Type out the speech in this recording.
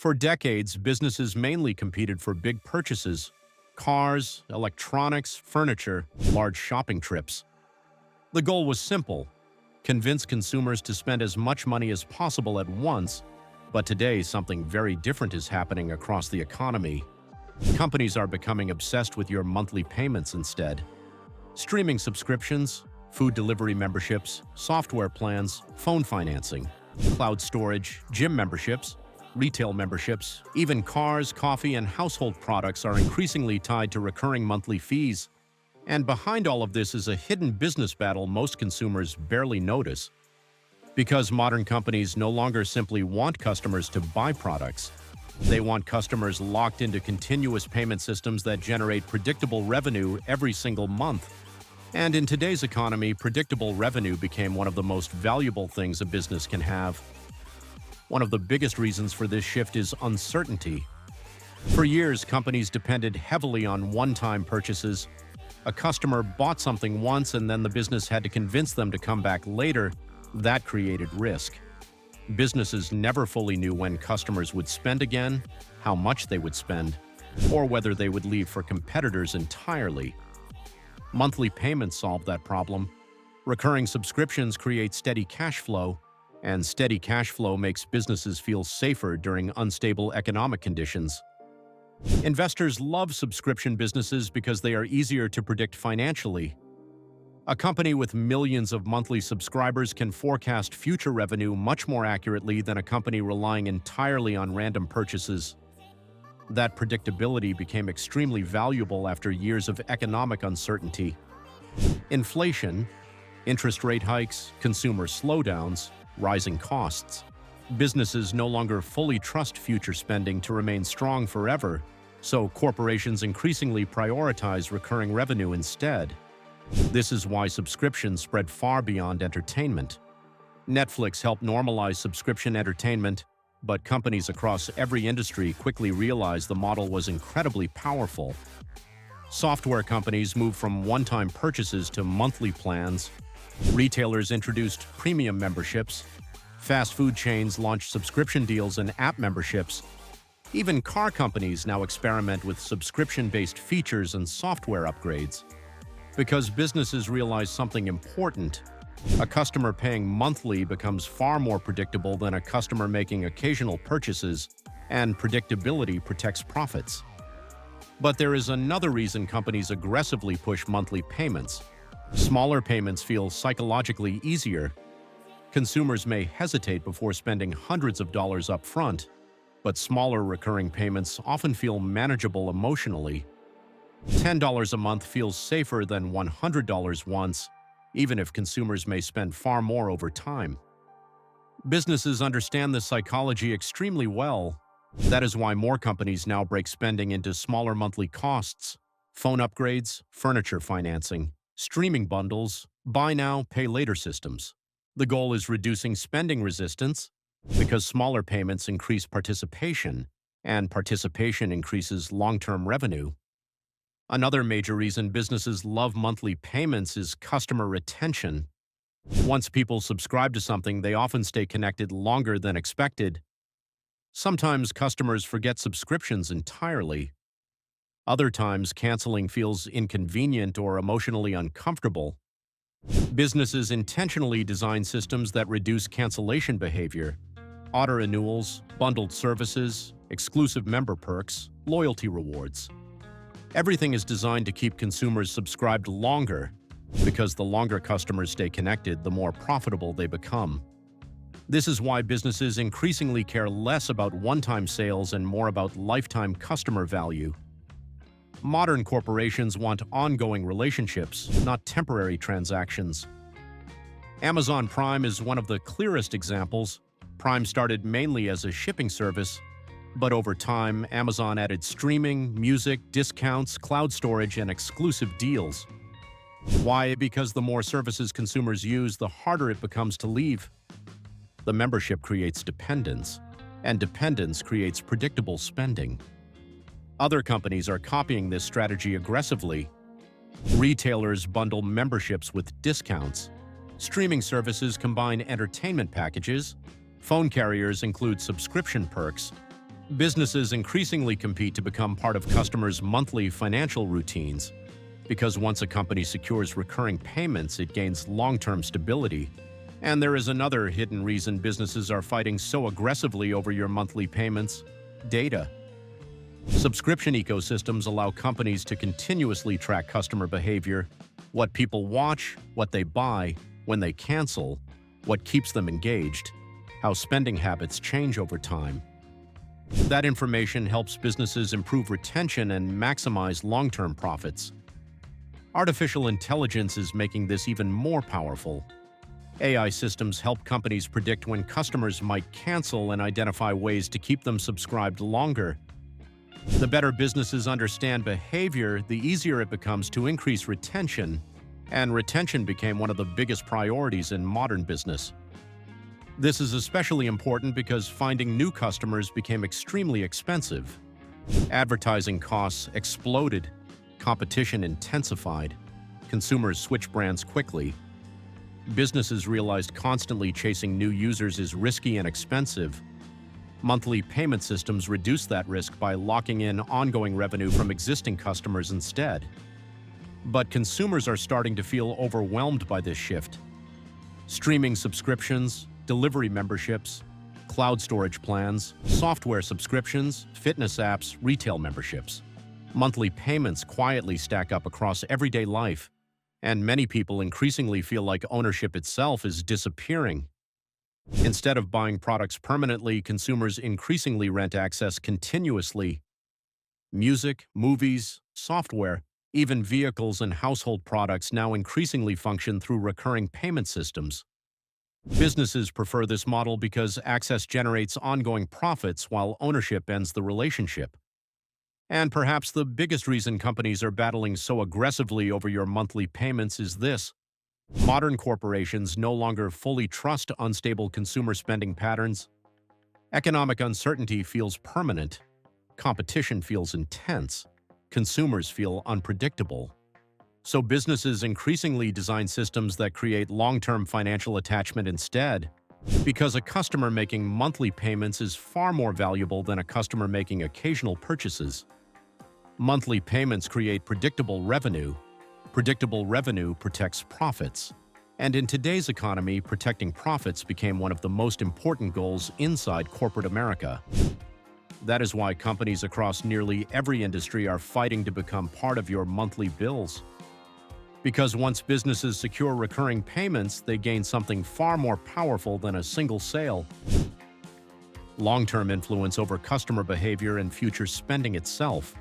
For decades, businesses mainly competed for big purchases: cars, electronics, furniture, large shopping trips. The goal was simple: convince consumers to spend as much money as possible at once. But today, something very different is happening across the economy. Companies are becoming obsessed with your monthly payments instead. Streaming subscriptions, food delivery memberships, software plans, phone financing, cloud storage, gym memberships, retail memberships, even cars, coffee, and household products are increasingly tied to recurring monthly fees. And behind all of this is a hidden business battle most consumers barely notice. Because modern companies no longer simply want customers to buy products, they want customers locked into continuous payment systems that generate predictable revenue every single month. And in today's economy, predictable revenue became one of the most valuable things a business can have. One of the biggest reasons for this shift is uncertainty. For years, companies depended heavily on one-time purchases. A customer bought something once and then the business had to convince them to come back later. That created risk. Businesses never fully knew when customers would spend again, how much they would spend, or whether they would leave for competitors entirely. Monthly payments solve that problem. Recurring subscriptions create steady cash flow, and steady cash flow makes businesses feel safer during unstable economic conditions. Investors love subscription businesses because they are easier to predict financially. A company with millions of monthly subscribers can forecast future revenue much more accurately than a company relying entirely on random purchases. That predictability became extremely valuable after years of economic uncertainty. Inflation, interest rate hikes, consumer slowdowns, rising costs. Businesses no longer fully trust future spending to remain strong forever, so corporations increasingly prioritize recurring revenue instead. This is why subscriptions spread far beyond entertainment. Netflix helped normalize subscription entertainment, but companies across every industry quickly realized the model was incredibly powerful. Software companies moved from one-time purchases to monthly plans. Retailers introduced premium memberships. Fast food chains launched subscription deals and app memberships. Even car companies now experiment with subscription-based features and software upgrades. Because businesses realize something important: a customer paying monthly becomes far more predictable than a customer making occasional purchases, and predictability protects profits. But there is another reason companies aggressively push monthly payments. Smaller payments feel psychologically easier. Consumers may hesitate before spending hundreds of dollars up front, but smaller recurring payments often feel manageable emotionally. $10 a month feels safer than $100 once, even if consumers may spend far more over time. Businesses understand this psychology extremely well. That is why more companies now break spending into smaller monthly costs: phone upgrades, furniture financing, streaming bundles, buy now, pay later systems. The goal is reducing spending resistance, because smaller payments increase participation, and participation increases long-term revenue. Another major reason businesses love monthly payments is customer retention. Once people subscribe to something, they often stay connected longer than expected. Sometimes customers forget subscriptions entirely. Other times, canceling feels inconvenient or emotionally uncomfortable. Businesses intentionally design systems that reduce cancellation behavior: auto renewals, bundled services, exclusive member perks, loyalty rewards. Everything is designed to keep consumers subscribed longer, because the longer customers stay connected, the more profitable they become. This is why businesses increasingly care less about one-time sales and more about lifetime customer value. Modern corporations want ongoing relationships, not temporary transactions. Amazon Prime is one of the clearest examples. Prime started mainly as a shipping service, but over time, Amazon added streaming, music, discounts, cloud storage, and exclusive deals. Why? Because the more services consumers use, the harder it becomes to leave. The membership creates dependence, and dependence creates predictable spending. Other companies are copying this strategy aggressively. Retailers bundle memberships with discounts. Streaming services combine entertainment packages. Phone carriers include subscription perks. Businesses increasingly compete to become part of customers' monthly financial routines because once a company secures recurring payments, it gains long-term stability. And there is another hidden reason businesses are fighting so aggressively over your monthly payments: data. Subscription ecosystems allow companies to continuously track customer behavior, what people watch, what they buy, when they cancel, what keeps them engaged, how spending habits change over time. That information helps businesses improve retention and maximize long-term profits. Artificial intelligence is making this even more powerful. AI systems help companies predict when customers might cancel and identify ways to keep them subscribed longer. The better businesses understand behavior, the easier it becomes to increase retention, and retention became one of the biggest priorities in modern business. This is especially important because finding new customers became extremely expensive. Advertising costs exploded, competition intensified, consumers switched brands quickly. Businesses realized constantly chasing new users is risky and expensive. Monthly payment systems reduce that risk by locking in ongoing revenue from existing customers instead. But consumers are starting to feel overwhelmed by this shift. Streaming subscriptions, delivery memberships, cloud storage plans, software subscriptions, fitness apps, retail memberships. Monthly payments quietly stack up across everyday life, and many people increasingly feel like ownership itself is disappearing. Instead of buying products permanently, consumers increasingly rent access continuously. Music, movies, software, even vehicles and household products now increasingly function through recurring payment systems. Businesses prefer this model because access generates ongoing profits while ownership ends the relationship. And perhaps the biggest reason companies are battling so aggressively over your monthly payments is this: modern corporations no longer fully trust unstable consumer spending patterns. Economic uncertainty feels permanent. Competition feels intense. Consumers feel unpredictable. So businesses increasingly design systems that create long-term financial attachment instead, because a customer making monthly payments is far more valuable than a customer making occasional purchases. Monthly payments create predictable revenue. Predictable revenue protects profits. And in today's economy, protecting profits became one of the most important goals inside corporate America. That is why companies across nearly every industry are fighting to become part of your monthly bills. Because once businesses secure recurring payments, they gain something far more powerful than a single sale: long-term influence over customer behavior and future spending itself.